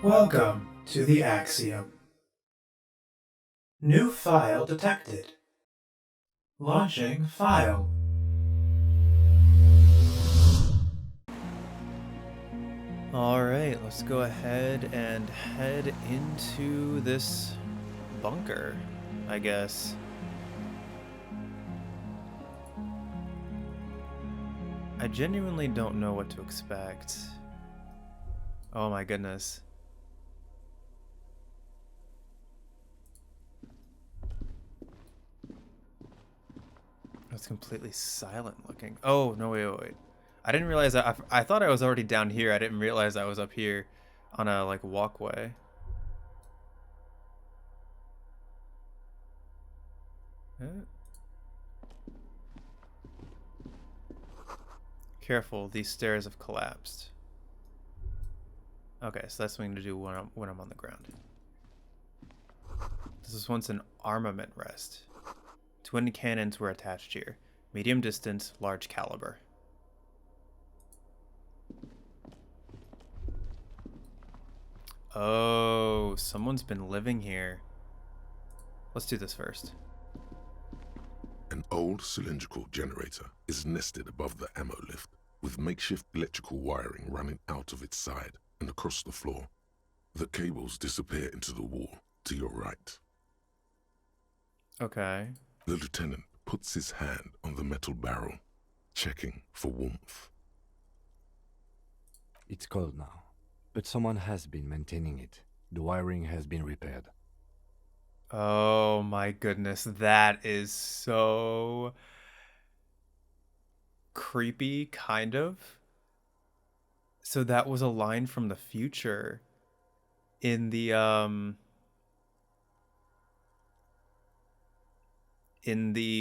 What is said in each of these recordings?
Welcome to the Axiom. New file detected. Launching file. Alright, let's go ahead and head into this bunker, I guess. I genuinely don't know what to expect. Oh my goodness. It's completely silent looking. Oh, no, wait. I didn't realize that. I thought I was already down here. I didn't realize I was up here on a, like, walkway. Careful, these stairs have collapsed. Okay, so that's something to do when I'm on the ground. This was once an armament rest. Twin cannons were attached here. Medium distance, large caliber. Oh, someone's been living here. Let's do this first. An old cylindrical generator is nested above the ammo lift, with makeshift electrical wiring running out of its side and across the floor. The cables disappear into the wall to your right. Okay. The lieutenant puts his hand on the metal barrel, checking for warmth. It's cold now, but someone has been maintaining it. The wiring has been repaired. Oh my goodness, that is so creepy, kind of. So that was a line from the future in the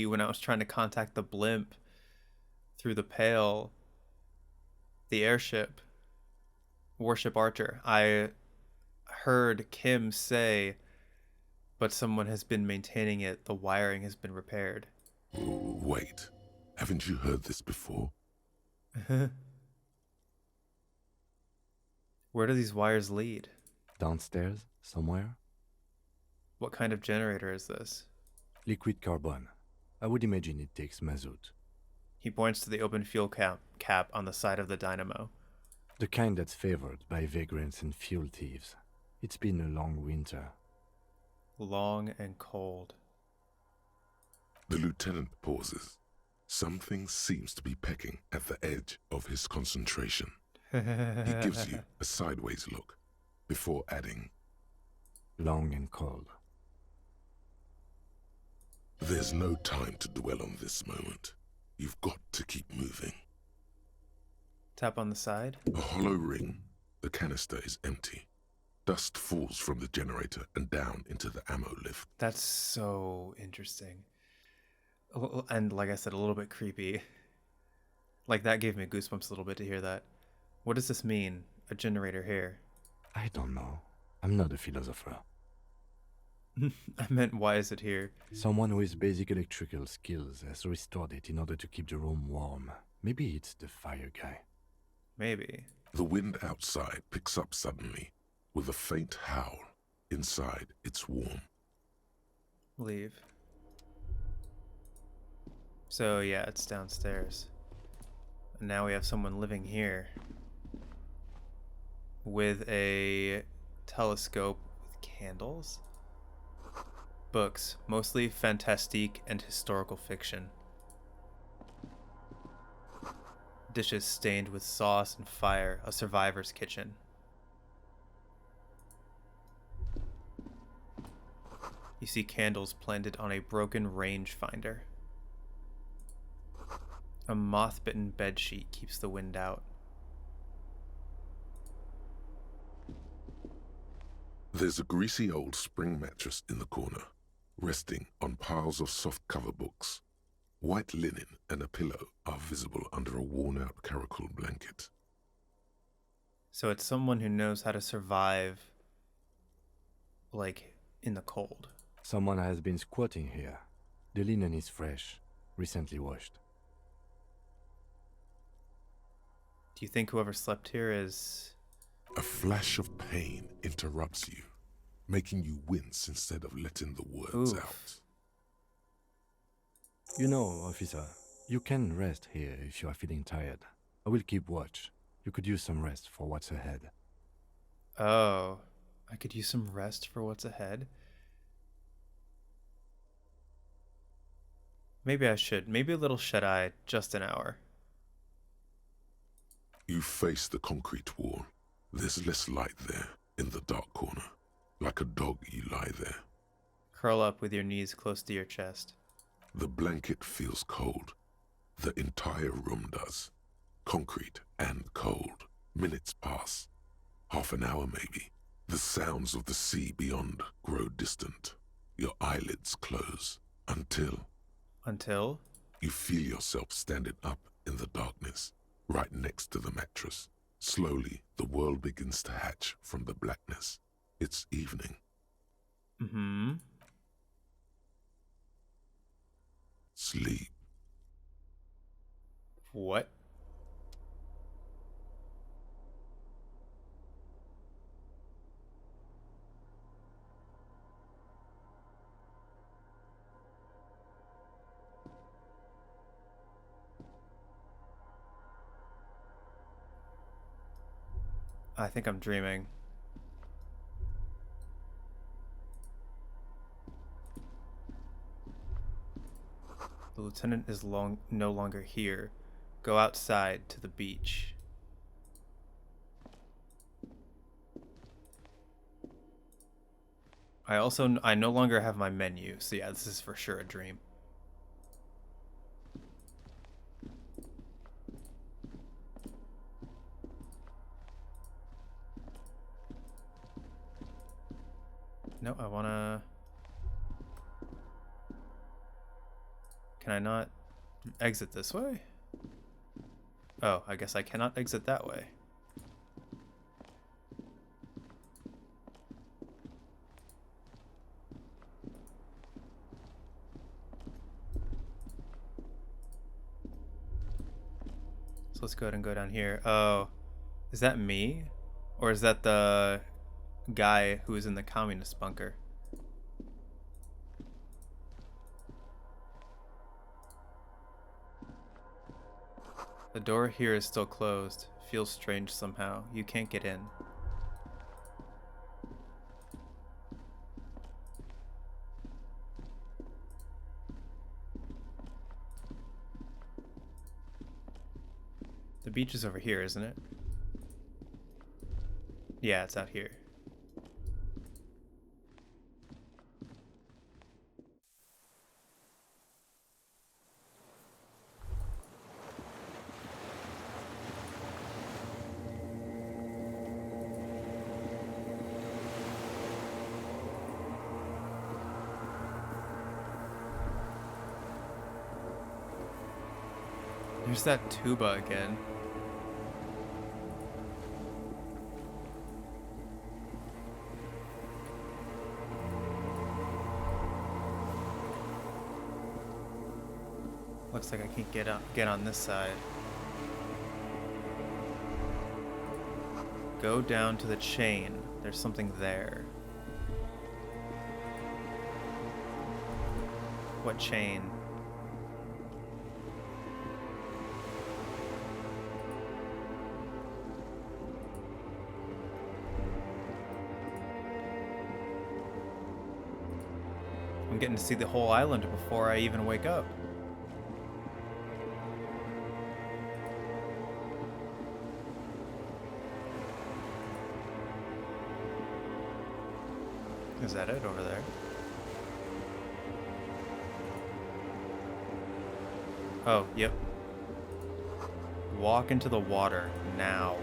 when I was trying to contact the blimp through the Pale, the airship, Warship Archer. I heard Kim say, but someone has been maintaining it. The wiring has been repaired. Wait, haven't you heard this before? Where do these wires lead? Downstairs, somewhere? What kind of generator is this? Liquid carbon. I would imagine it takes mazout. He points to the open fuel cap on the side of the dynamo. The kind that's favored by vagrants and fuel thieves. It's been a long winter. Long and cold. The lieutenant pauses. Something seems to be pecking at the edge of his concentration. He gives you a sideways look before adding, Long and cold. "There's no time to dwell on this moment. You've got to keep moving." Tap on the side. A hollow ring. The canister is empty. Dust falls from the generator and down into the ammo lift. That's so interesting. And like I said, a little bit creepy. Like, that gave me goosebumps a little bit to hear that. What does this mean? A generator here. I don't know. I'm not a philosopher. I meant, why is it here? Someone with basic electrical skills has restored it in order to keep the room warm. Maybe it's the fire guy. Maybe. The wind outside picks up suddenly with a faint howl. Inside, it's warm. Leave. So yeah, it's downstairs. And now we have someone living here with a telescope with candles. Books, mostly fantastique and historical fiction. Dishes stained with sauce and fire, a survivor's kitchen. You see candles planted on a broken rangefinder. A moth-bitten bedsheet keeps the wind out. There's a greasy old spring mattress in the corner, resting on piles of soft cover books. White linen and a pillow are visible under a worn-out caracal blanket. So it's someone who knows how to survive, like, in the cold. Someone has been squatting here. The linen is fresh, recently washed. Do you think whoever slept here is A flash of pain interrupts you, making you wince instead of letting the words Oof. out. You know, officer, you can rest here if you are feeling tired. I will keep watch. You could use some rest for what's ahead. Oh, I could use some rest for what's ahead. Maybe I should. Maybe a little shut-eye, just an hour. You face the concrete wall. There's less light there, in the dark corner. Like a dog, you lie there. Curl up with your knees close to your chest. The blanket feels cold. The entire room does. Concrete and cold. Minutes pass. Half an hour maybe. The sounds of the sea beyond grow distant. Your eyelids close. Until Until? you feel yourself standing up in the darkness, right next to the mattress. Slowly, the world begins to hatch from the blackness. It's evening. Mm-hmm. Sleep. What? I think I'm dreaming. The lieutenant is no longer here. Go outside to the beach. I no longer have my menu, so yeah, this is for sure a dream. No, I wanna... Can I not exit this way? Oh, I guess I cannot exit that way. So let's go ahead and go down here. Oh, is that me? Or is that the guy who was in the communist bunker? The door here is still closed. Feels strange somehow. You can't get in. The beach is over here, isn't it? Yeah, it's out here. There's that tuba again. Looks like I can't get on this side. Go down to the chain. There's something there. What chain? I'm getting to see the whole island before I even wake up. Is that it over there? Oh, yep. Walk into the water now.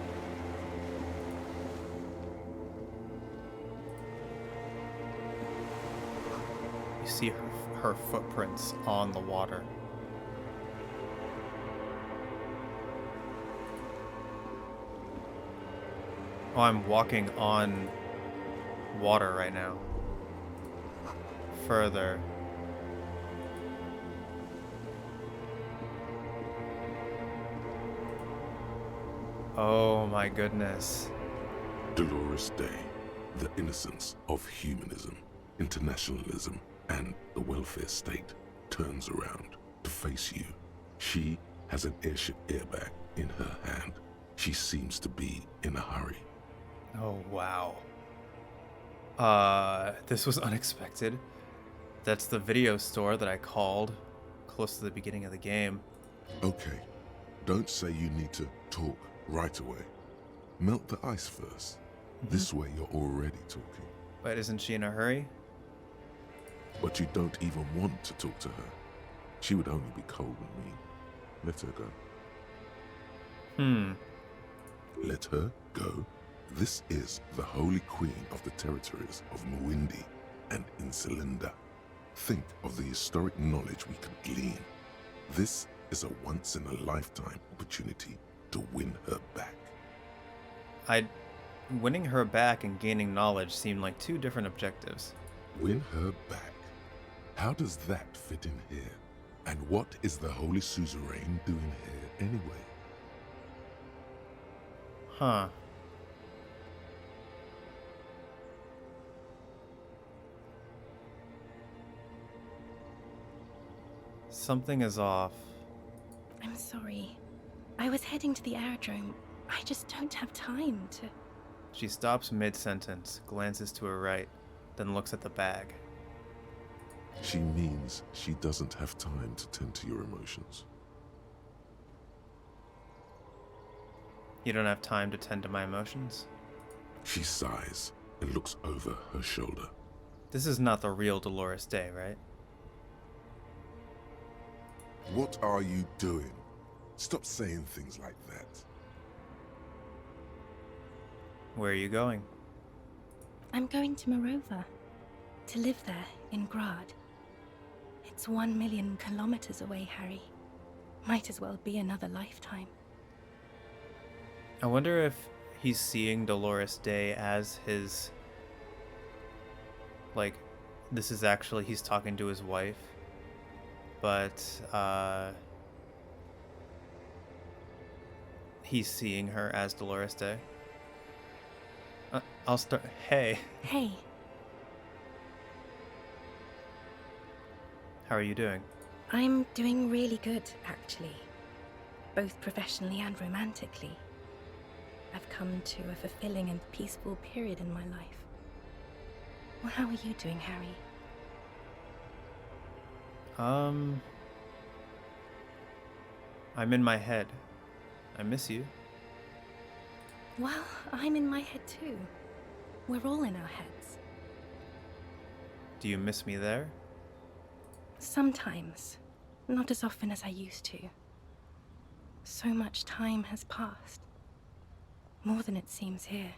You see her footprints on the water. Oh, I'm walking on water right now. Further. Oh my goodness. Dolores Dei, the innocence of humanism, internationalism, and the welfare state, turns around to face you. She has an airship airbag in her hand. She seems to be in a hurry. Oh, wow. This was unexpected. That's the video store that I called close to the beginning of the game. Okay, don't say you need to talk right away. Melt the ice first. This way you're already talking. But isn't she in a hurry? But you don't even want to talk to her. She would only be cold and mean. Let her go. Let her go? This is the Holy Queen of the territories of Muindi and Insulinda. Think of the historic knowledge we could glean. This is a once-in-a-lifetime opportunity to win her back. Winning her back and gaining knowledge seemed like two different objectives. Win her back? How does that fit in here? And what is the Holy Suzerain doing here anyway? Huh. Something is off. I'm sorry. I was heading to the aerodrome. I just don't have time to... She stops mid-sentence, glances to her right, then looks at the bag. She means she doesn't have time to tend to your emotions. You don't have time to tend to my emotions? She sighs and looks over her shoulder. This is not the real Dolores Dei, right? What are you doing? Stop saying things like that. Where are you going? I'm going to Morova. To live there, in Grad. It's 1 million kilometers away, Harry. Might as well be another lifetime. I wonder if he's seeing Dolores Dei as his... Like, this is actually, he's talking to his wife. But, he's seeing her as Dolores Dei. I'll start... Hey. Hey, How are you doing? I'm doing really good, actually. Both professionally and romantically. I've come to a fulfilling and peaceful period in my life. Well, how are you doing, Harry? I'm in my head. I miss you. Well, I'm in my head too. We're all in our heads. Do you miss me there? Sometimes. Not as often as I used to. So much time has passed. More than it seems here.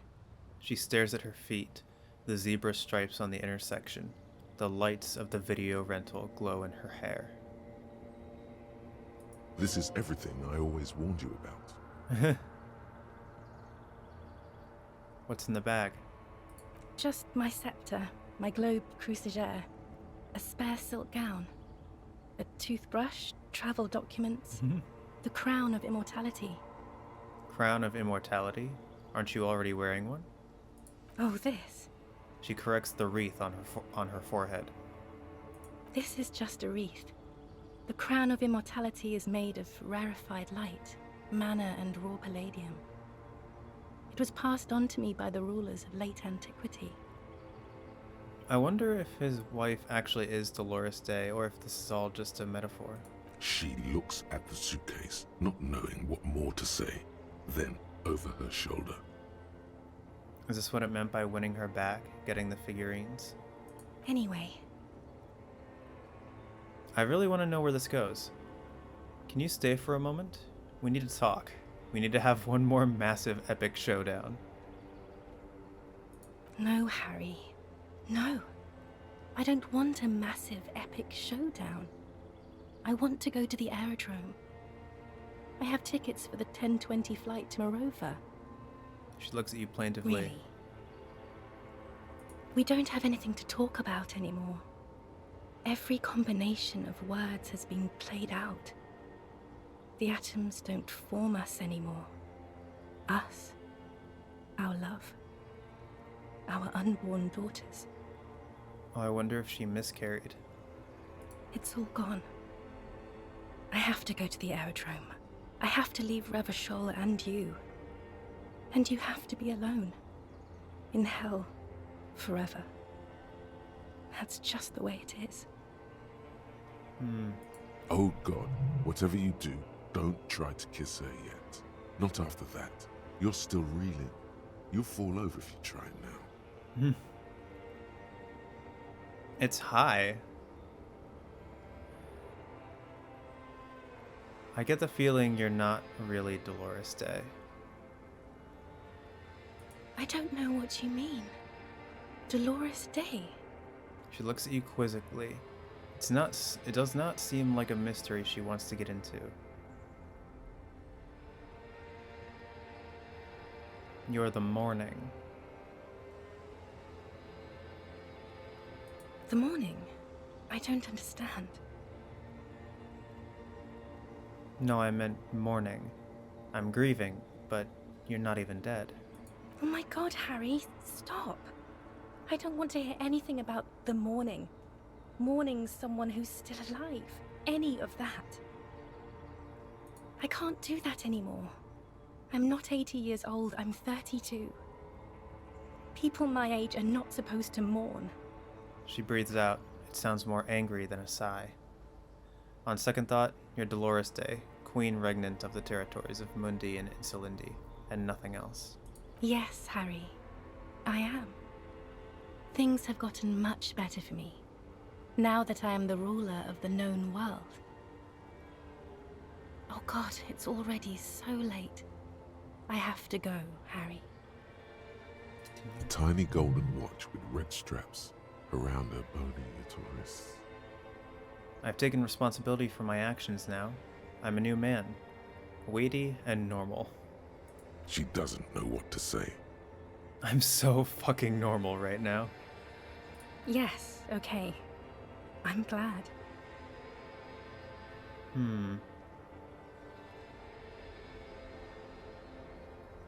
She stares at her feet, the zebra stripes on the intersection. The lights of the video rental glow in her hair. This is everything I always warned you about. What's in the bag? Just my scepter, my globe cruciger, a spare silk gown, a toothbrush, travel documents, the crown of immortality. Crown of immortality? Aren't you already wearing one? Oh, this. She corrects the wreath on her forehead. This is just a wreath. The crown of immortality is made of rarefied light, mana and raw palladium. It was passed on to me by the rulers of late antiquity. I wonder if his wife actually is Dolores Dei, or if this is all just a metaphor. She looks at the suitcase, not knowing what more to say. Then, over her shoulder. Is this what it meant by winning her back, getting the figurines? Anyway, I really want to know where this goes. Can you stay for a moment? We need to talk. We need to have one more massive epic showdown. no, Harry. No. I don't want a massive epic showdown. I want to go to the aerodrome. I have tickets for the 10:20 flight to Morova. She looks at you plaintively. Really? We don't have anything to talk about anymore. Every combination of words has been played out. The atoms don't form us anymore. Us. Our love. our unborn daughters. Oh, I wonder if she miscarried. It's all gone. I have to go to the aerodrome. I have to leave Revachol and you. And you have to be alone. In hell. Forever. That's just the way it is. Oh God, whatever you do, don't try to kiss her yet. Not after that. You're still reeling. You'll fall over if you try now. It's high. I get the feeling you're not really Dolores Dei. I don't know what you mean. Dolores Dei? She looks at you quizzically. It does not seem like a mystery she wants to get into. You're the morning. The morning? I don't understand. No, I meant mourning. I'm grieving, but you're not even dead. Oh my God, Harry, stop. I don't want to hear anything about the mourning. Mourning someone who's still alive. Any of that. I can't do that anymore. I'm not 80 years old, I'm 32. People my age are not supposed to mourn. She breathes out. It sounds more angry than a sigh. On second thought, you're Dolores Dei, queen regnant of the territories of Mundi and Insulindi, and nothing else. Yes, Harry. I am. Things have gotten much better for me, now that I am the ruler of the known world. Oh God, it's already so late. I have to go, Harry. A tiny golden watch with red straps around her bony little wrists. I've taken responsibility for my actions now. I'm a new man. Weighty and normal. She doesn't know what to say. I'm so fucking normal right now. Yes, okay. I'm glad.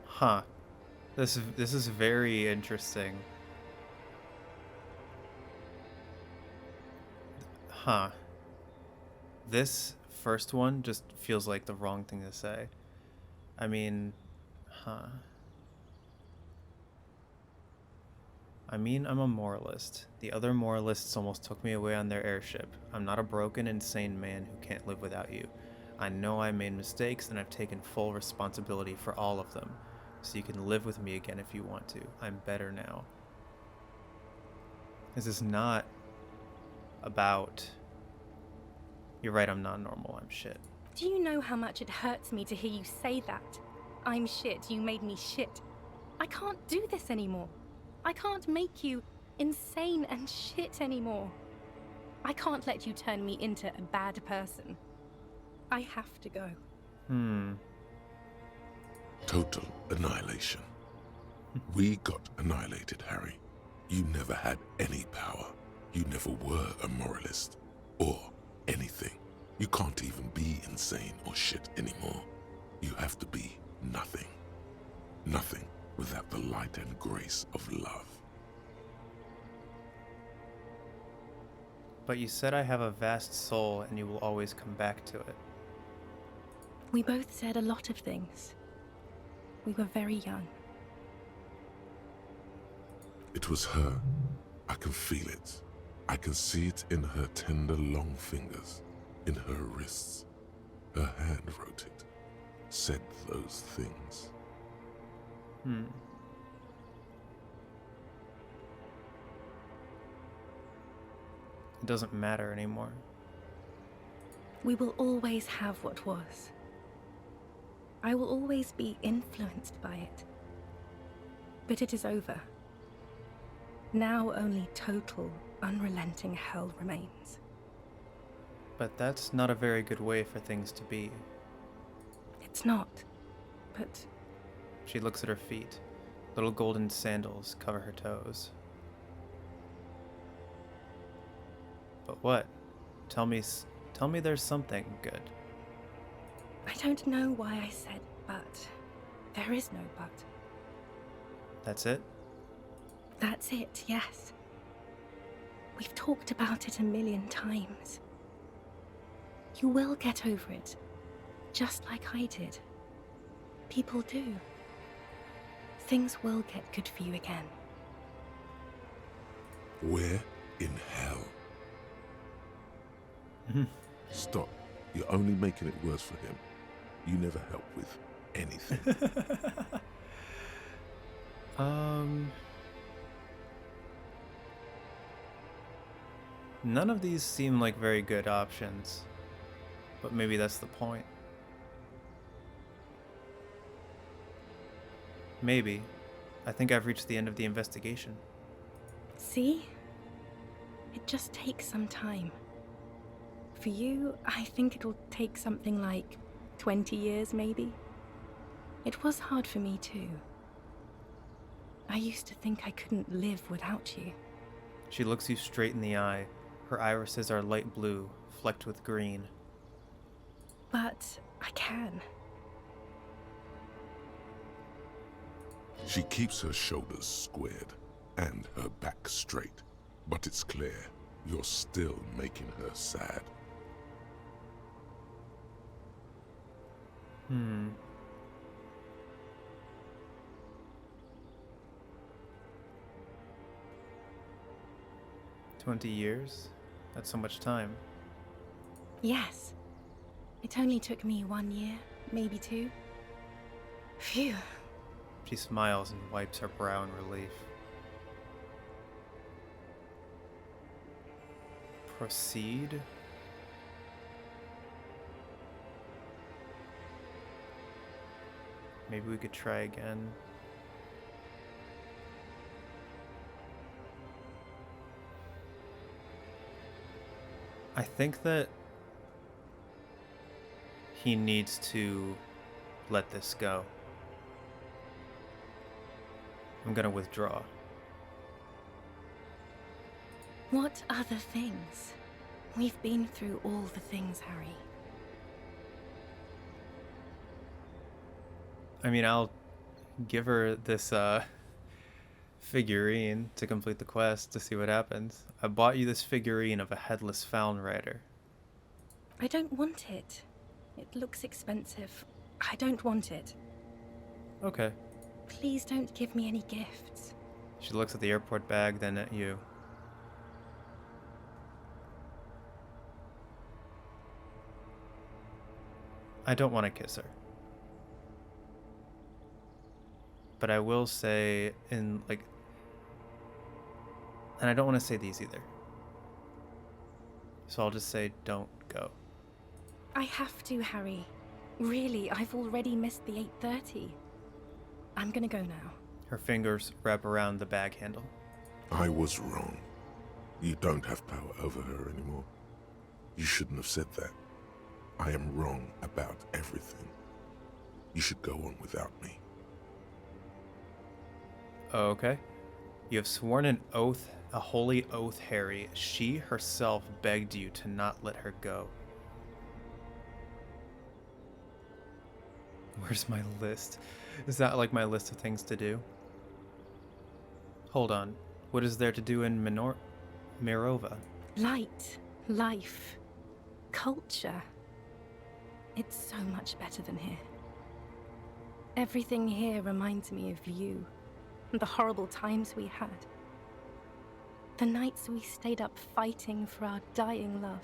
Huh. This is very interesting. Huh. This first one just feels like the wrong thing to say. I mean, I'm a moralist. The other moralists almost took me away on their airship. I'm not a broken, insane man who can't live without you. I know I made mistakes, and I've taken full responsibility for all of them. So you can live with me again if you want to. I'm better now. This is not about... You're right, I'm not normal. I'm shit. Do you know how much it hurts me to hear you say that? I'm shit, you made me shit. I can't do this anymore. I can't make you insane and shit anymore. I can't let you turn me into a bad person. I have to go. Total annihilation. We got annihilated, Harry. You never had any power. You never were a moralist. Or anything. You can't even be insane or shit anymore. You have to be nothing. Nothing without the light and grace of love. But you said I have a vast soul and you will always come back to it. We both said a lot of things. We were very young. It was her. I can feel it. I can see it in her tender long fingers, in her wrists. Her hand wrote it, said those things. It doesn't matter anymore. We will always have what was. I will always be influenced by it. But it is over. Now only total, unrelenting hell remains. But that's not a very good way for things to be. It's not. But She looks at her feet. Little golden sandals cover her toes. But what? Tell me there's something good. I don't know why I said but. There is no but. That's it? That's it, yes. We've talked about it a million times. You will get over it, just like I did. People do. Things will get good for you again. Where in hell? Mhm. Stop. You're only making it worse for him. You never help with anything. None of these seem like very good options, but maybe that's the point. Maybe. I think I've reached the end of the investigation. See? It just takes some time. For you, I think it'll take something like 20 years, maybe. It was hard for me, too. I used to think I couldn't live without you. She looks you straight in the eye. Her irises are light blue, flecked with green. But I can. She keeps her shoulders squared and her back straight, but it's clear you're still making her sad. 20 years? That's so much time. Yes. It only took me 1 year, maybe 2. Phew. She smiles and wipes her brow in relief. Proceed? Maybe we could try again. I think that he needs to let this go. I'm gonna withdraw. What other things? We've been through all the things, Harry. I mean, I'll give her this figurine to complete the quest to see what happens. I bought you this figurine of a headless Found Rider. I don't want it. It looks expensive. I don't want it. Okay. Please don't give me any gifts. She looks at the airport bag, then at you. I don't want to kiss her. But I will say, and I don't want to say these either. So I'll just say, don't go. I have to, Harry. Really, I've already missed the 8:30. I'm gonna go now. Her fingers wrap around the bag handle. I was wrong. You don't have power over her anymore. You shouldn't have said that. I am wrong about everything. You should go on without me. Okay. You have sworn an oath, a holy oath, Harry. She herself begged you to not let her go. Where's my list? Is that like my list of things to do? Hold on. What is there to do in Mirova? Light, life, culture. It's so much better than here. Everything here reminds me of you, and the horrible times we had. The nights we stayed up fighting for our dying love.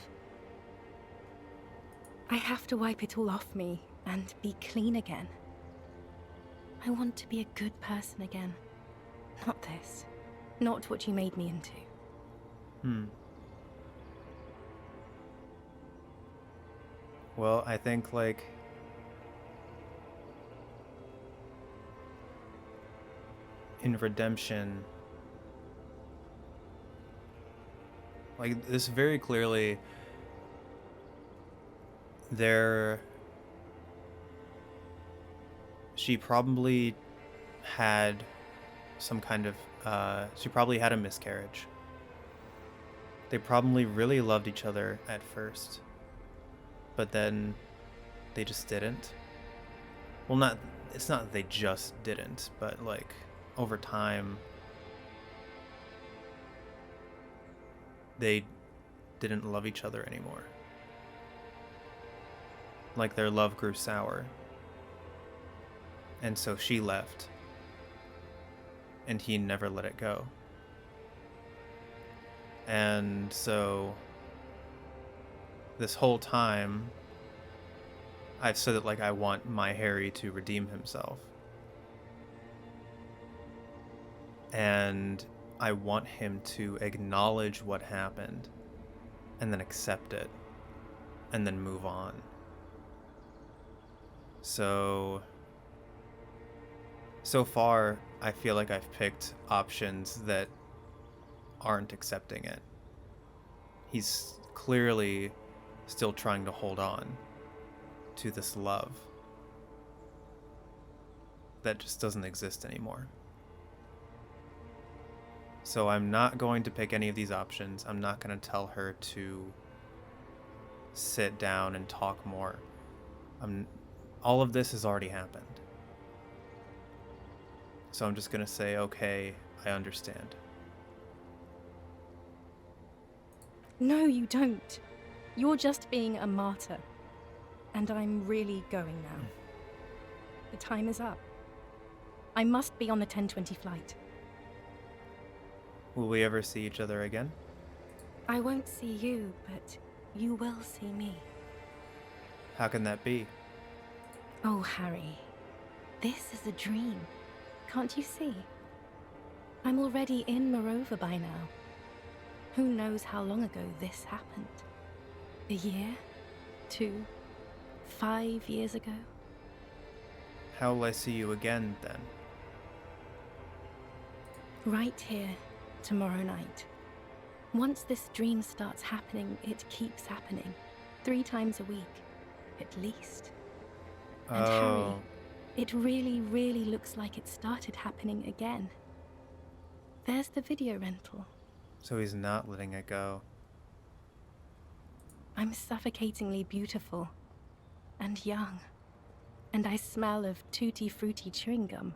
I have to wipe it all off me and be clean again. I want to be a good person again. Not this. Not what you made me into. Well, I think, in Redemption, this very clearly, she probably had some kind of, she probably had a miscarriage. They probably really loved each other at first, but then they just didn't. Well, it's not that they just didn't, but over time, they didn't love each other anymore. Like their love grew sour. And so she left. And he never let it go. And so this whole time, I've said that like I want my Harry to redeem himself. And I want him to acknowledge what happened and then accept it and then move on. So far, I feel like I've picked options that aren't accepting it. He's clearly still trying to hold on to this love that just doesn't exist anymore. So I'm not going to pick any of these options. I'm not going to tell her to sit down and talk more. All of this has already happened. So I'm just going to say, okay, I understand. No, you don't. You're just being a martyr. And I'm really going now. The time is up. I must be on the 10:20 flight. Will we ever see each other again? I won't see you, but you will see me. How can that be? Oh, Harry. This is a dream. Can't you see? I'm already in Morova by now. Who knows how long ago this happened? A year? 2? 5 years ago? How will I see you again, then? Right here, tomorrow night. Once this dream starts happening, it keeps happening. 3 times a week, at least. And Harry, it really, really looks like it started happening again. There's the video rental. So he's not letting it go. I'm suffocatingly beautiful. And young. And I smell of tutti frutti chewing gum.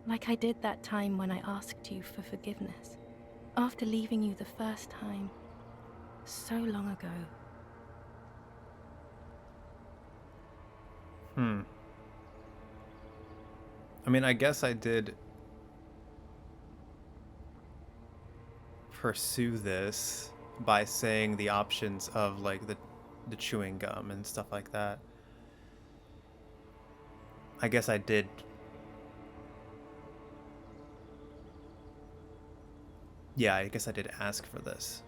Like I did that time when I asked you for forgiveness. After leaving you the first time. So long ago. I mean, I guess I did pursue this by saying the options of like the chewing gum and stuff like that. I guess I did. Yeah, I guess I did ask for this.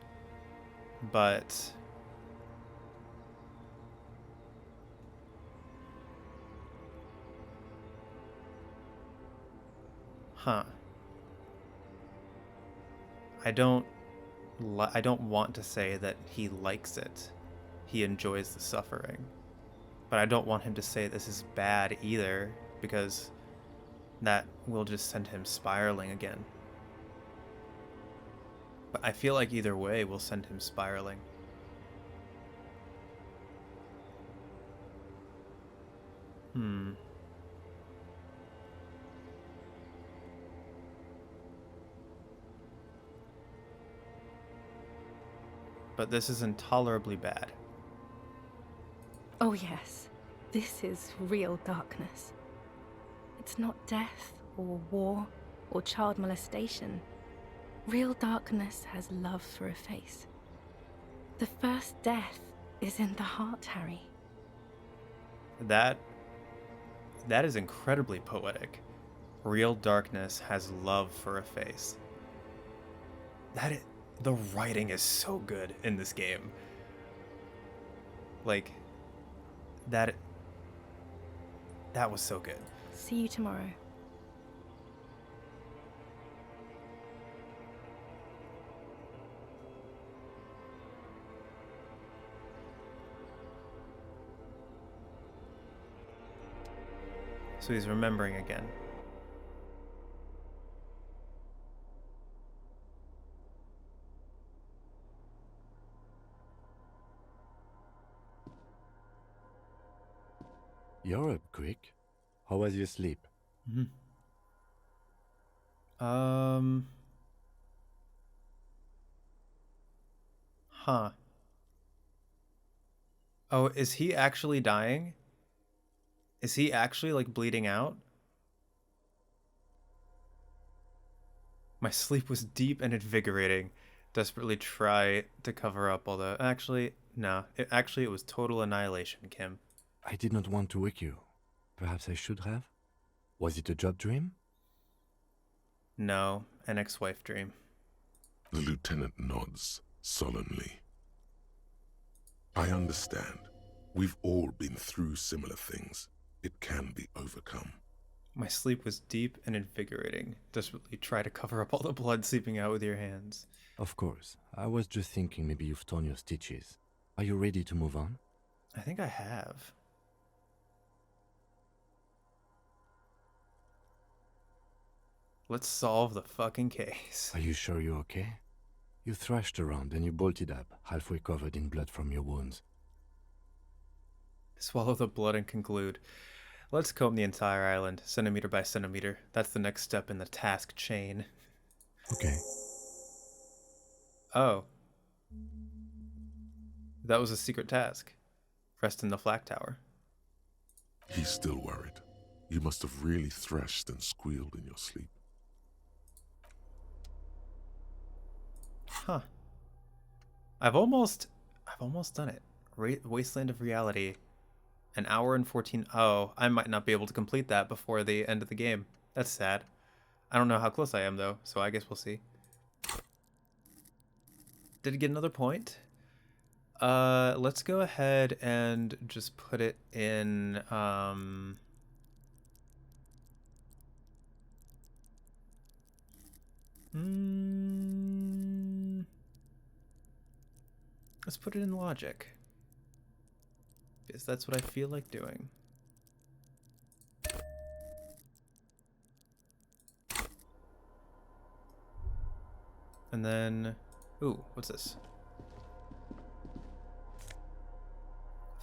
But I don't want to say that he likes it. He enjoys the suffering. But I don't want him to say this is bad either, because that will just send him spiraling again. But I feel like either way will send him spiraling. But this is intolerably bad. Oh yes, this is real darkness. It's not death, or war, or child molestation. Real darkness has love for a face. The first death is in the heart, Harry. That is incredibly poetic. Real darkness has love for a face. The writing is so good in this game. Like, that was so good. See you tomorrow. So he's remembering again. You're up quick. How was your sleep? Huh. Oh, is he actually dying? Is he actually, like, bleeding out? My sleep was deep and invigorating. Desperately try to cover up all the... Actually, no. It was total annihilation, Kim. I did not want to wake you. Perhaps I should have? Was it a job dream? No, an ex-wife dream. The lieutenant nods solemnly. I understand. We've all been through similar things. It can be overcome. My sleep was deep and invigorating. Desperately try to cover up all the blood seeping out with your hands. Of course. I was just thinking maybe you've torn your stitches. Are you ready to move on? I think I have. Let's solve the fucking case. Are you sure you're okay? You thrashed around and you bolted up, halfway covered in blood from your wounds. Swallow the blood and conclude. Let's comb the entire island, centimeter by centimeter. That's the next step in the task chain. Okay. Oh. That was a secret task. Rest in the flak tower. He's still worried. You must have really thrashed and squealed in your sleep. Huh. I've almost done it. Wasteland of Reality. An hour and 14... Oh, I might not be able to complete that before the end of the game. That's sad. I don't know how close I am, though, so I guess we'll see. Did it get another point? Let's go ahead and just put it in, let's put it in logic. Because that's what I feel like doing. And then... Ooh, what's this?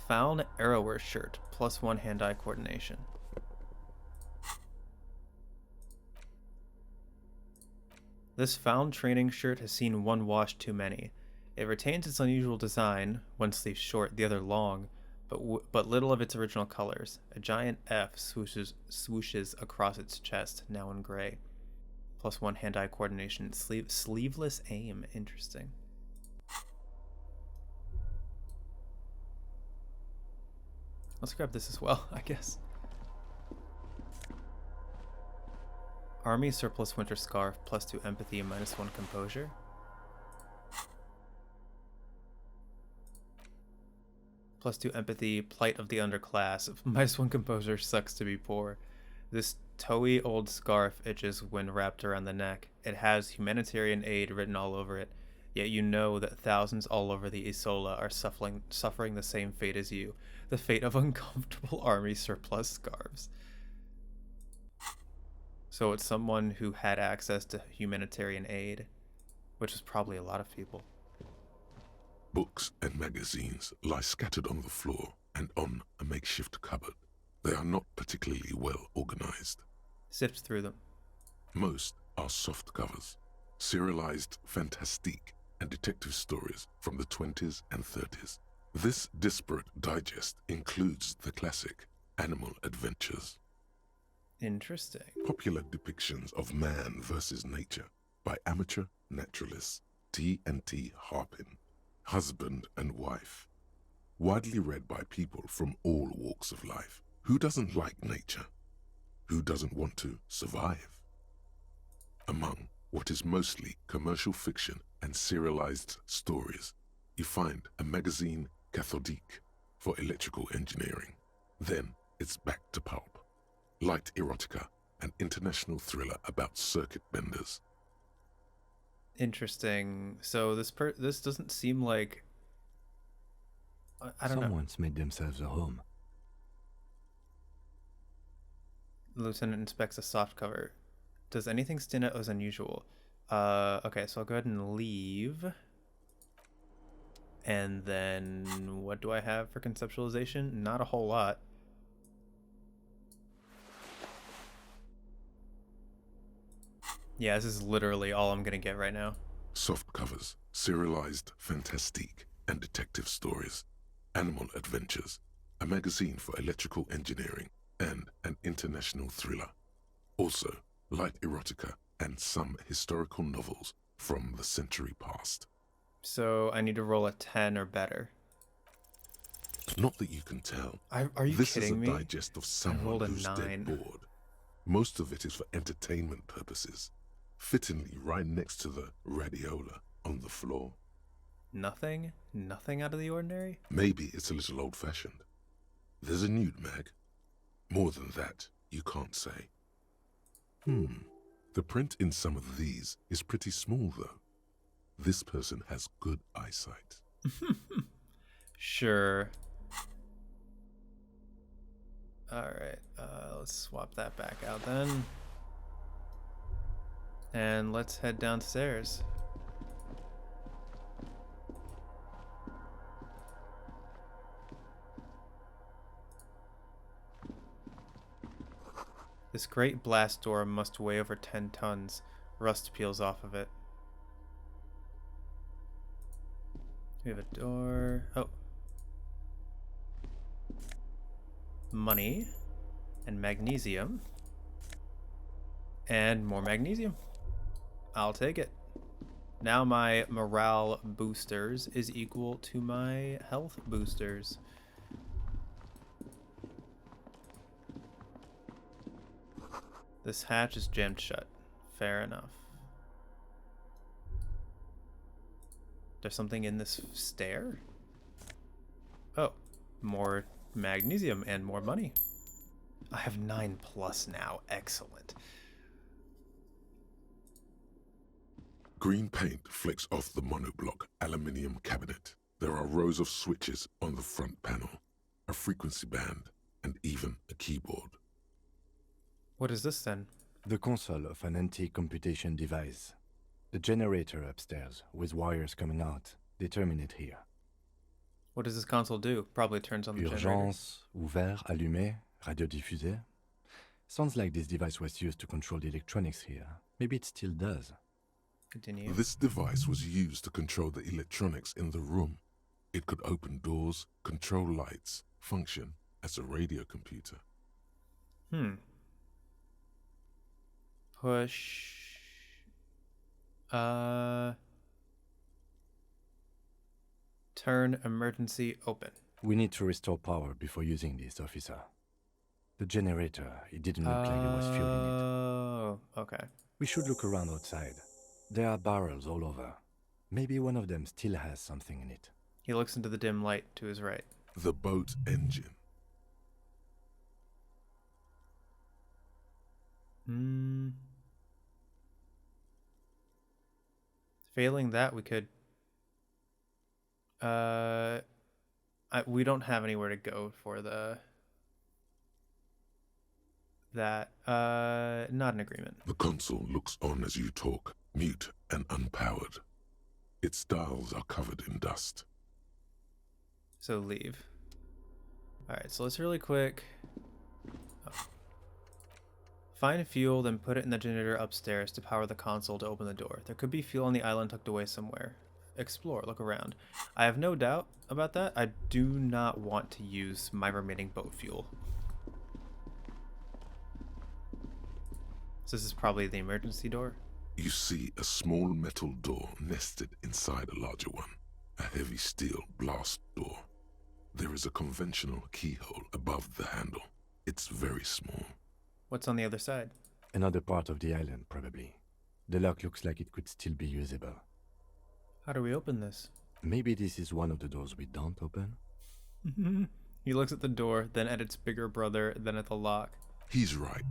Found Arrower shirt, +1 hand-eye coordination. This found training shirt has seen one wash too many. It retains its unusual design, one sleeve short, the other long, but little of its original colors. A giant F swooshes across its chest, now in gray. +1 hand-eye coordination. Sleeveless aim. Interesting. Let's grab this as well, I guess. Army surplus winter scarf, +2 empathy, -1 composure. +2 empathy, plight of the underclass. -1 composure, sucks to be poor. This towy old scarf itches when wrapped around the neck. It has humanitarian aid written all over it, yet you know that thousands all over the Isola are suffering the same fate as you, the fate of uncomfortable army surplus scarves. So it's someone who had access to humanitarian aid, which is probably a lot of people. Books and magazines lie scattered on the floor and on a makeshift cupboard. They are not particularly well organized. Sift through them. Most are soft covers, serialized fantastique and detective stories from the 20s and 30s. This disparate digest includes the classic Animal Adventures. Interesting. Popular depictions of man versus nature by amateur naturalists T&T Harpin, husband and wife. Widely read by people from all walks of life. Who doesn't like nature? Who doesn't want to survive? Among what is mostly commercial fiction and serialized stories, you find a magazine cathodique for electrical engineering. Then it's back to pulp. Light erotica, an international thriller about circuit benders. Interesting. So this doesn't seem like... I don't know. Someone's made themselves a home. Lieutenant inspects a softcover. Does anything stand out as unusual? Okay, so I'll go ahead and leave. And then what do I have for conceptualization? Not a whole lot. Yeah, this is literally all I'm gonna get right now. Soft covers, serialized fantastique and detective stories, animal adventures, a magazine for electrical engineering, and an international thriller. Also, light erotica and some historical novels from the century past. So I need to roll a 10 or better. Not that you can tell. Are you This kidding is a me? digest of someone rolled a who's 9. dead bored. Most of it is for entertainment purposes, fittingly right next to the radiola on the floor. Nothing? Nothing out of the ordinary? Maybe it's a little old-fashioned. There's a nude mag. More than that, you can't say. The print in some of these is pretty small, though. This person has good eyesight. Sure. Alright, let's swap that back out then. And let's head downstairs. This great blast door must weigh over 10 tons. Rust peels off of it. We have a door. Oh. Money. And magnesium. And more magnesium. I'll take it. Now my morale boosters is equal to my health boosters. This hatch is jammed shut. Fair enough. There's something in this stair? Oh, more magnesium and more money. I have 9+ now. Excellent. Green paint flicks off the monoblock aluminium cabinet. There are rows of switches on the front panel, a frequency band, and even a keyboard. What is this then? The console of an anti-computation device. The generator upstairs, with wires coming out. They terminate here. What does this console do? Probably turns on the generator. Urgence, ouvert, allumé, radiodiffusé. Sounds like this device was used to control the electronics here. Maybe it still does. Continue. This device was used to control the electronics in the room. It could open doors, control lights, function as a radio computer. Push. Turn emergency open. We need to restore power before using this, officer. The generator, it didn't look like there was fuel in it. Oh, okay. We should look around outside. There are barrels all over. Maybe one of them still has something in it. He looks into the dim light to his right. The boat engine. Failing that, we could... we don't have anywhere to go for that. Not an agreement. The console looks on as you talk, mute and unpowered. Its dials are covered in dust. So leave. Alright, so let's really quick... Find fuel, then put it in the generator upstairs to power the console to open the door. There could be fuel on the island tucked away somewhere. Explore, look around. I have no doubt about that. I do not want to use my remaining boat fuel. So this is probably the emergency door. You see a small metal door nested inside a larger one. A heavy steel blast door. There is a conventional keyhole above the handle. It's very small. What's on the other side? Another part of the island, probably. The lock looks like it could still be usable. How do we open this? Maybe this is one of the doors we don't open? He looks at the door, then at its bigger brother, then at the lock. He's right.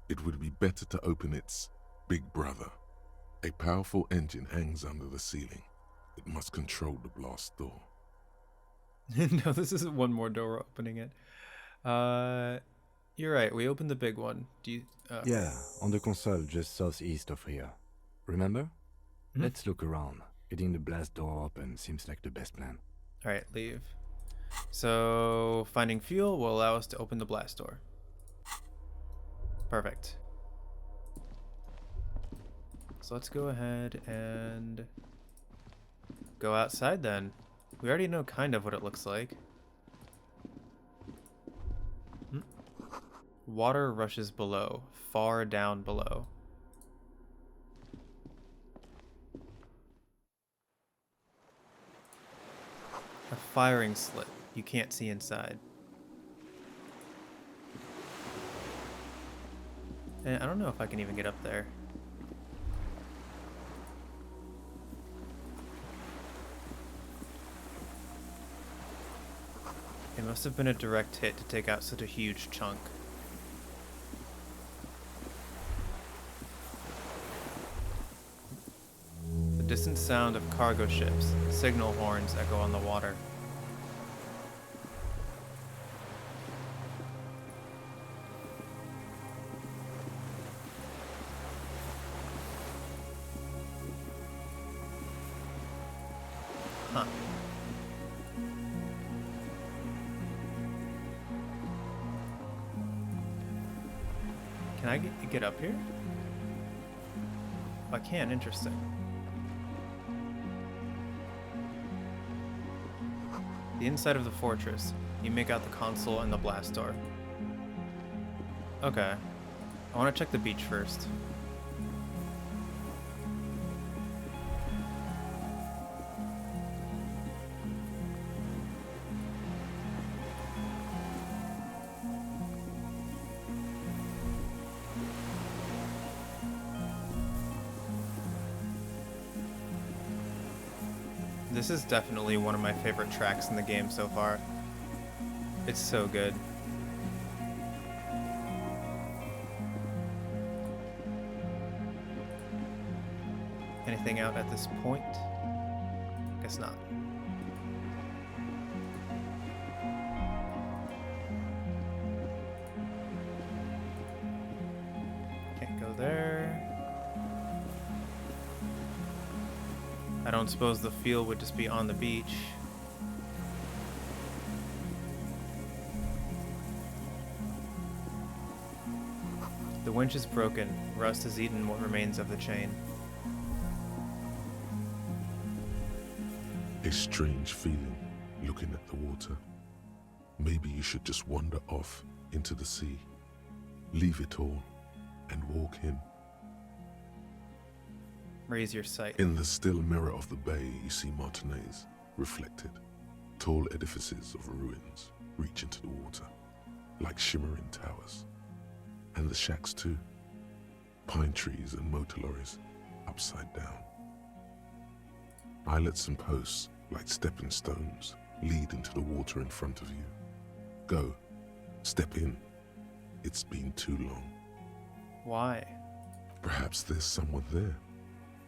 It would be better to open its big brother. A powerful engine hangs under the ceiling. It must control the blast door. No, this isn't one more door opening it. You're right. We opened the big one. Do you? Yeah, on the console just southeast of here. Remember? Let's look around. Getting the blast door open seems like the best plan. All right, leave. So finding fuel will allow us to open the blast door. Perfect. So let's go ahead and go outside then. We already know kind of what it looks like. Water rushes below, far down below. A firing slit. You can't see inside. And I don't know if I can even get up there. It must have been a direct hit to take out such a huge chunk. The distant sound of cargo ships, signal horns echo on the water. Huh. Can I get up here? I can, interesting. The inside of the fortress. You make out the console and the blast door. Okay. I want to check the beach first. This is definitely one of my favorite tracks in the game so far. It's so good. Anything out at this point? Guess not. Can't go there. I don't suppose the field would just be on the beach. The winch is broken. Rust has eaten what remains of the chain. A strange feeling looking at the water. Maybe you should just wander off into the sea. Leave it all and walk in. Raise your sight. In the still mirror of the bay, you see Martinez, reflected. Tall edifices of ruins reach into the water, like shimmering towers. And the shacks too. Pine trees and motor lorries, upside down. Islets and posts, like stepping stones, lead into the water in front of you. Go. Step in. It's been too long. Why? Perhaps there's someone there,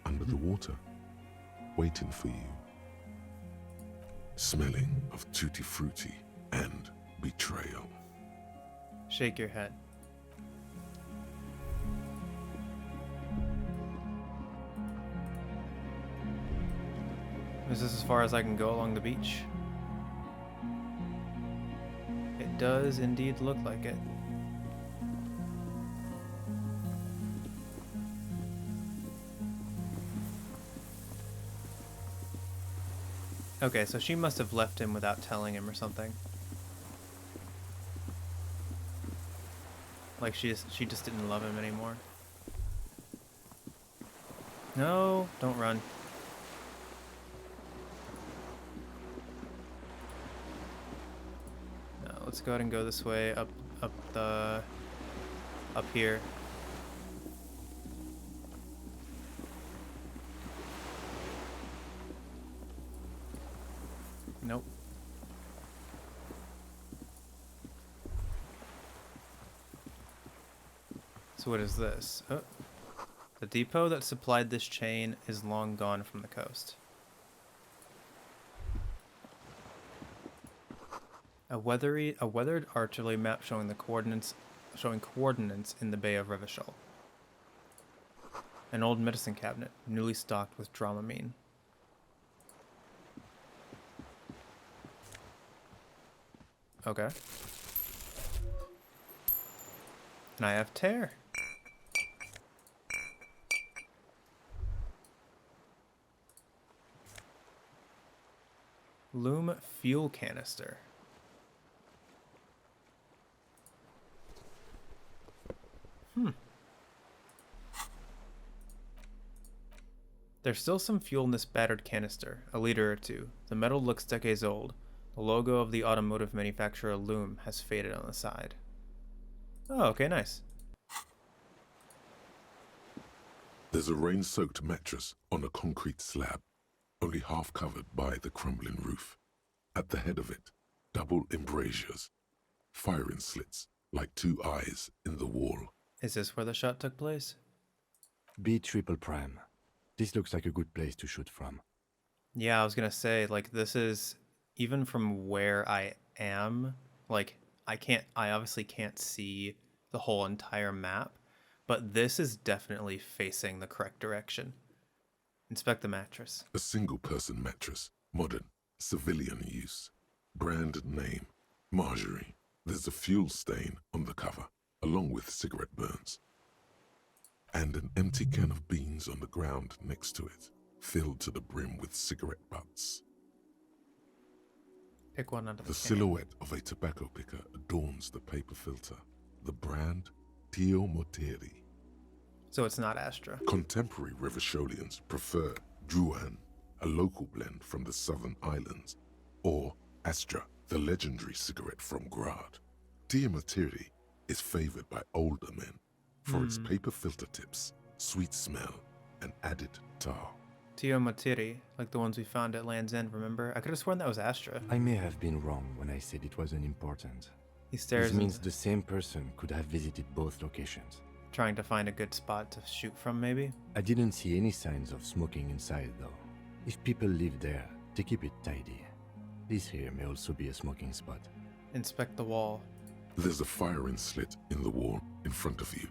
under the water, waiting for you. Smelling of tutti frutti and betrayal. Shake your head. Is this as far as I can go along the beach? It does indeed look like it. Okay, so she must have left him without telling him or something. Like she just didn't love him anymore. No, don't run. No, let's go ahead and go this way up here. Nope. So what is this? Oh. The depot that supplied this chain is long gone from the coast. A weathered artillery map showing coordinates in the Bay of Revachol. An old medicine cabinet, newly stocked with Dramamine. Okay. And I have tear. Loom fuel canister. There's still some fuel in this battered canister, a liter or two. The metal looks decades old. The logo of the automotive manufacturer Loom has faded on the side. Oh, okay, nice. There's a rain-soaked mattress on a concrete slab, only half covered by the crumbling roof. At the head of it, double embrasures, firing slits like two eyes in the wall. Is this where the shot took place? B triple prime. This looks like a good place to shoot from. Yeah, I was gonna say, like, this is, even from where I am, like, I obviously can't see the whole entire map, but this is definitely facing the correct direction. Inspect the mattress. A single-person mattress, modern, civilian use. Brand name, Marjorie. There's a fuel stain on the cover, along with cigarette burns. And an empty can of beans on the ground next to it, filled to the brim with cigarette butts. Pick one out of the can. silhouette of a tobacco picker adorns the paper filter. The brand, Tio Moteri. So it's not Astra. Contemporary Revacholians prefer Juan, a local blend from the southern islands, or Astra, the legendary cigarette from Grad. Tio Moteri is favored by older men for its paper filter tips, sweet smell, and added tar. Tio Motiri, like the ones we found at Land's End, remember? I could have sworn that was Astra. I may have been wrong when I said it wasn't important. He stares This means the same person could have visited both locations. trying to find a good spot to shoot from, maybe? I didn't see any signs of smoking inside, though. If people live there, they keep it tidy. This here may also be a smoking spot. Inspect the wall. There's a firing slit in the wall in front of you,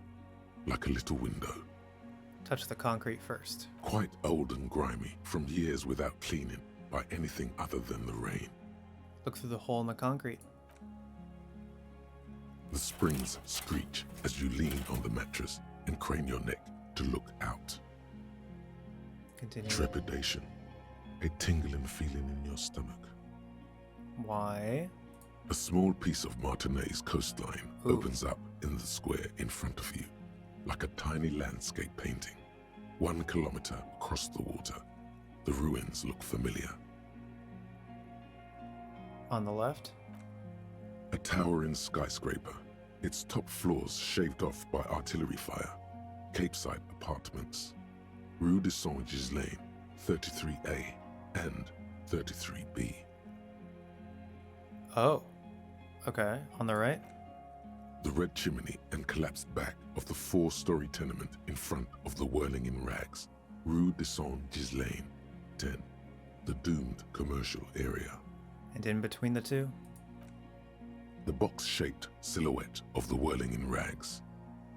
like a little window. Touch the concrete first. Quite old and grimy from years without cleaning by anything other than the rain. Look through the hole in the concrete. The springs screech as you lean on the mattress and crane your neck to look out. Continue. Trepidation, a tingling feeling in your stomach. Why? A small piece of Martinez coastline Ooh. opens up in the square in front of you, like a tiny landscape painting. 1 kilometer across the water, the ruins look familiar. On the left? A towering skyscraper, its top floors shaved off by artillery fire. Capeside apartments. Rue de Saint-Ghislain, 33A and 33B. Oh. Okay. On the right? The red chimney and collapsed back of the 4-story tenement in front of the Whirling in Rags. Rue de Saint-Ghislain, 10. The doomed commercial area. And in between the two? The box-shaped silhouette of the Whirling in Rags.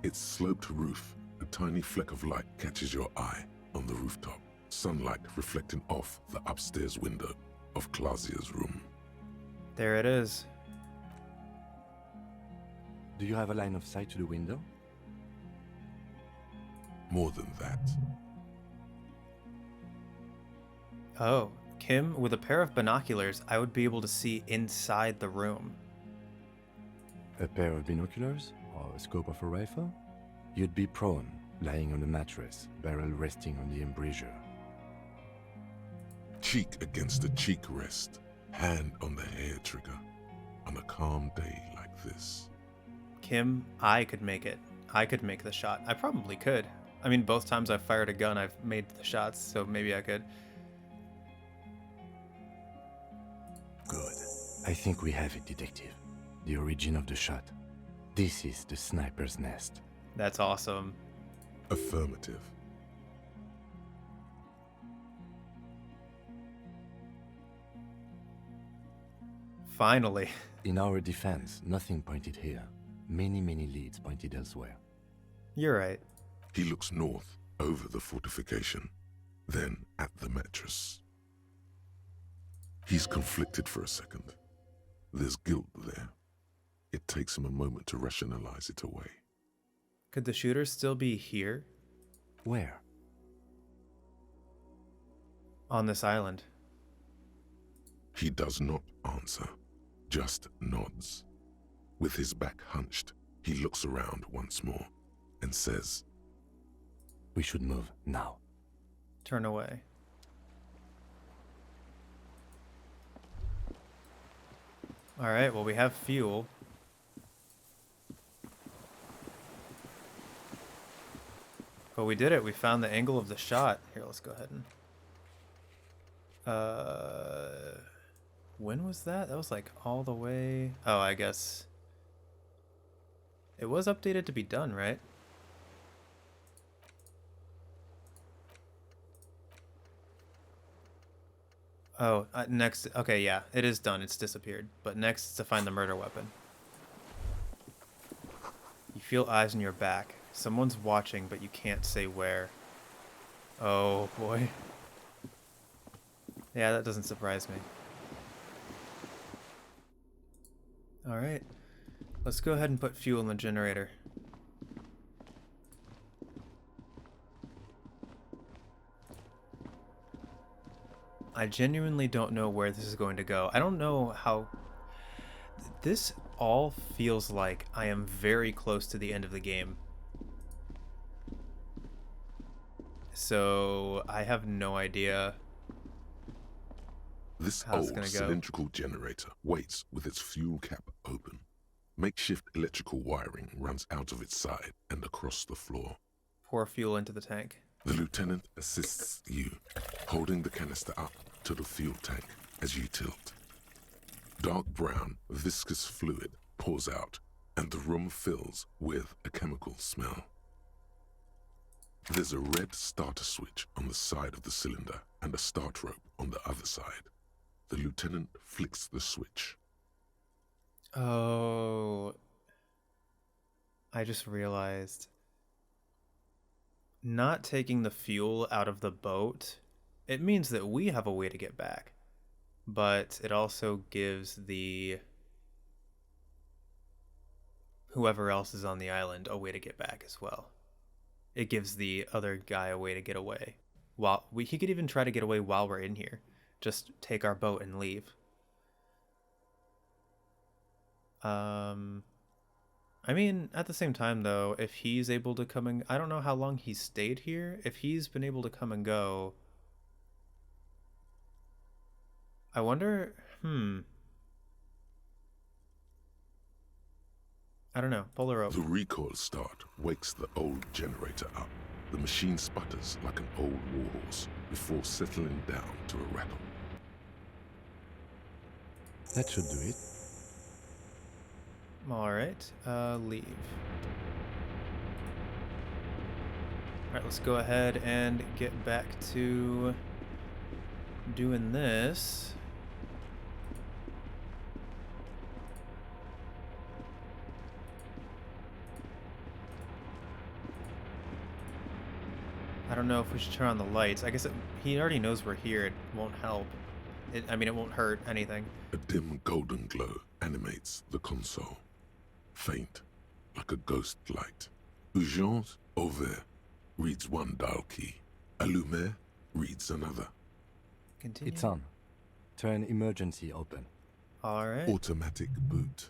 Its sloped roof, a tiny fleck of light catches your eye on the rooftop, sunlight reflecting off the upstairs window of Clausia's room. There it is. Do you have a line of sight to the window? More than that, Oh. Kim, with a pair of binoculars, I would be able to see inside the room. A pair of binoculars? Or a scope of a rifle? You'd be prone, lying on the mattress, barrel resting on the embrasure. cheek against the cheek rest, hand on the hair trigger, on a calm day like this. Kim, I could make it. I could make the shot. I probably could. I mean, both times I've fired a gun, I've made the shots, so maybe I could. Good. I think we have it, Detective. The origin of the shot. This is the sniper's nest. That's awesome. Affirmative. Finally. In our defense, nothing pointed here. Many leads pointed elsewhere. You're right. He looks north, over the fortification, then at the mattress. He's conflicted for a second. There's guilt there. It takes him a moment to rationalize it away. Could the shooter still be here? Where? On this island? He does not answer, just nods. With his back hunched, he looks around once more and says, We should move now. Turn away. Alright, well, we have fuel. But we did it. We found the angle of the shot. Here, let's go ahead and... when was that? That was like all the way... Oh, I guess... It was updated to be done, right? Oh, next... Okay, yeah. It is done. It's disappeared. But next is to find the murder weapon. You feel eyes on your back. Someone's watching, but you can't say where. Oh, boy. Yeah, that doesn't surprise me. Alright. Let's go ahead and put fuel in the generator. I genuinely don't know where this is going to go. I don't know how... This all feels like I am very close to the end of the game. So, I have no idea This how it's old gonna go. cylindrical generator waits with its fuel cap open. Makeshift electrical wiring runs out of its side and across the floor. Pour fuel into the tank. The lieutenant assists you, holding the canister up to the fuel tank as you tilt. Dark brown, viscous fluid pours out, and the room fills with a chemical smell. There's a red starter switch on the side of the cylinder and a start rope on the other side. The lieutenant flicks the switch. Oh, I just realized not taking the fuel out of the boat, it means that we have a way to get back, but it also gives the whoever else is on the island a way to get back as well. It gives the other guy a way to get away. He could even try to get away while we're in here. Just take our boat and leave. I mean, at the same time, though, if he's able to come and... I don't know how long he's stayed here. If he's been able to come and go... I wonder... I don't know. Pull the rope. The recoil start wakes the old generator up. The machine sputters like an old warhorse before settling down to a rattle. That should do it. Alright, leave. Alright, let's go ahead and get back to doing this. I don't know if we should turn on the lights. I guess he already knows we're here. It won't help. I mean, it won't hurt anything. A dim golden glow animates the console. Faint, like a ghost light. Urgence ouvert reads one dial key. Allumer reads another. Continue. It's on. Turn emergency open. Alright. Automatic boot.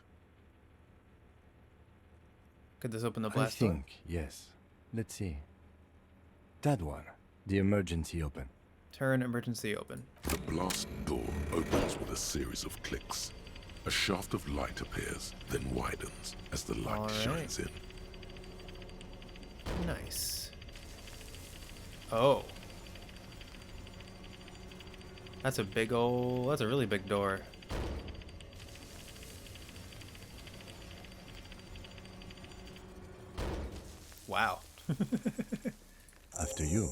Could this open the I blast door? think, yes. Let's see. That one. The emergency open. Turn emergency open. The blast door opens with a series of clicks. A shaft of light appears, then widens as the light All right. shines in. Nice. Oh. That's a really big door. Wow. After you.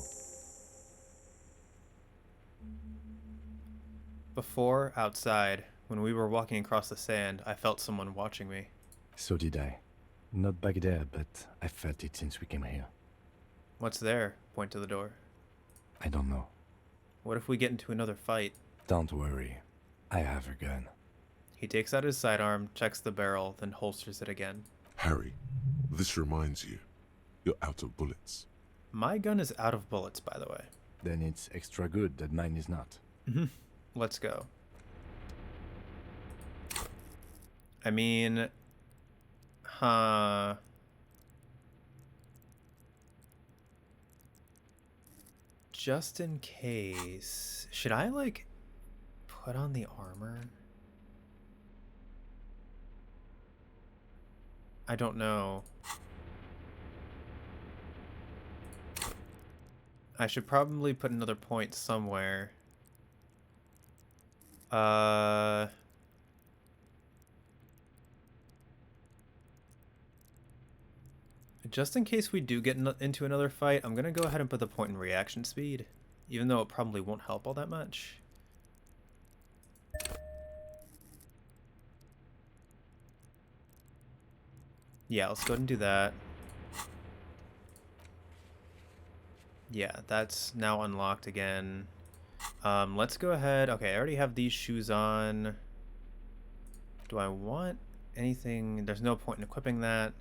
Before, outside, when we were walking across the sand, I felt someone watching me. So did I. Not back there, but I felt it since we came here. What's there? Point to the door. I don't know. What if we get into another fight? Don't worry. I have a gun. He takes out his sidearm, checks the barrel, then holsters it again. Harry, this reminds you, you're out of bullets. My gun is out of bullets, by the way. Then it's extra good that mine is not. Let's go. I mean, huh. Just in case, should I like put on the armor? I don't know. I should probably put another point somewhere. Just in case we do get into another fight, I'm gonna go ahead and put the point in reaction speed, even though it probably won't help all that much. Yeah, let's go ahead and do that. Yeah, that's now unlocked again. Let's go ahead. Okay, I already have these shoes on. Do I want anything? There's no point in equipping that.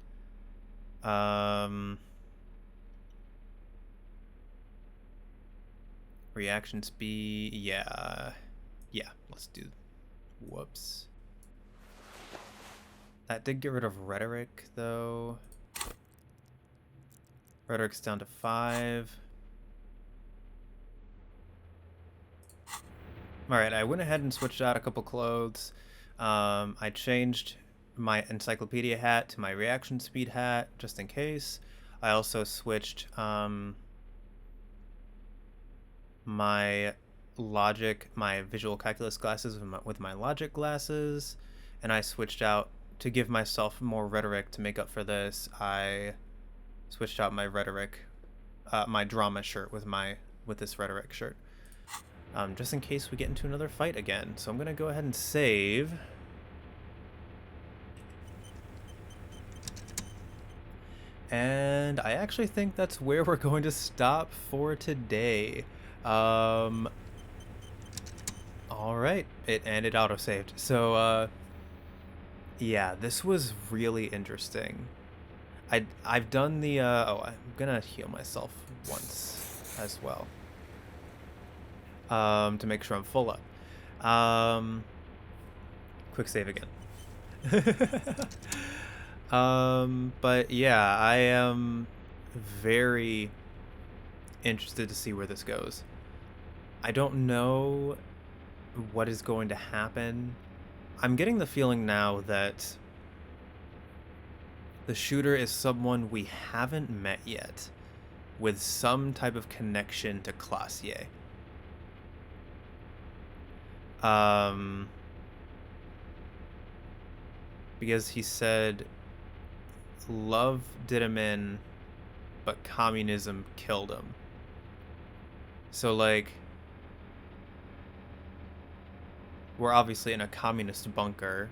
Reaction speed. Yeah, let's do. Whoops. That did get rid of rhetoric, though. Rhetoric's down to 5. Alright, I went ahead and switched out a couple clothes. I changed my encyclopedia hat to my reaction speed hat, just in case. I also switched my visual calculus glasses with my logic glasses. And I switched out, to give myself more rhetoric to make up for this, I switched out my rhetoric, my drama shirt with this rhetoric shirt. Just in case we get into another fight again. So I'm gonna go ahead and save. And I actually think that's where we're going to stop for today. Alright, and it auto-saved. So, yeah, this was really interesting. I've done the, I'm gonna heal myself once as well. To make sure I'm full up. Quick save again. But yeah, I am very interested to see where this goes. I don't know what is going to happen. I'm getting the feeling now that the shooter is someone we haven't met yet, with some type of connection to Classier. Because he said love did him in, but communism killed him. So, like, we're obviously in a communist bunker.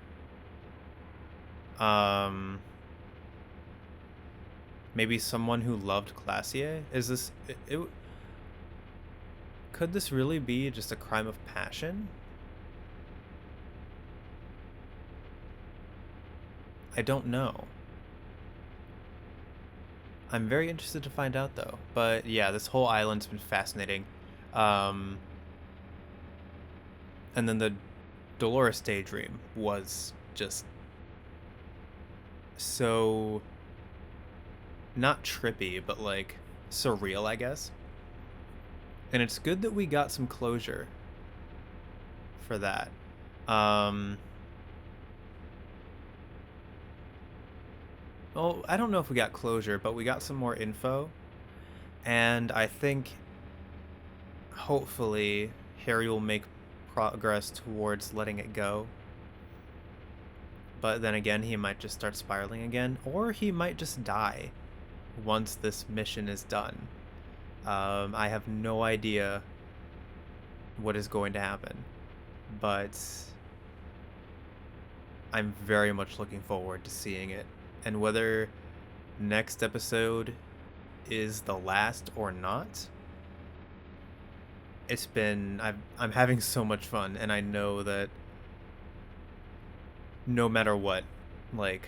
Maybe someone who loved Classier? Is this... could this really be just a crime of passion? I don't know. I'm very interested to find out, though. But yeah, this whole island's been fascinating. And then the Dolores Dei dream was just so... not trippy, but like surreal, I guess. And it's good that we got some closure for that. Well, I don't know if we got closure, but we got some more info. And I think, hopefully, Harry will make progress towards letting it go. But then again, he might just start spiraling again. Or he might just die once this mission is done. I have no idea what is going to happen. But I'm very much looking forward to seeing it. And whether next episode is the last or not, it's been... I'm having so much fun, and I know that no matter what, like,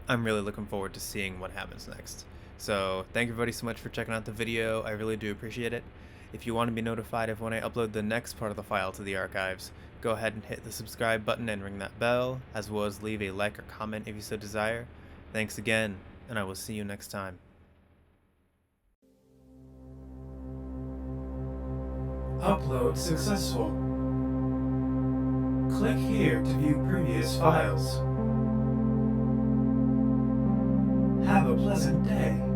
I'm really looking forward to seeing what happens next. So thank you everybody so much for checking out the video. I really do appreciate it. If you want to be notified of when I upload the next part of the file to the archives, go ahead and hit the subscribe button and ring that bell, as well as leave a like or comment if you so desire. Thanks again, and I will see you next time. Upload successful. Click here to view previous files. Have a pleasant day.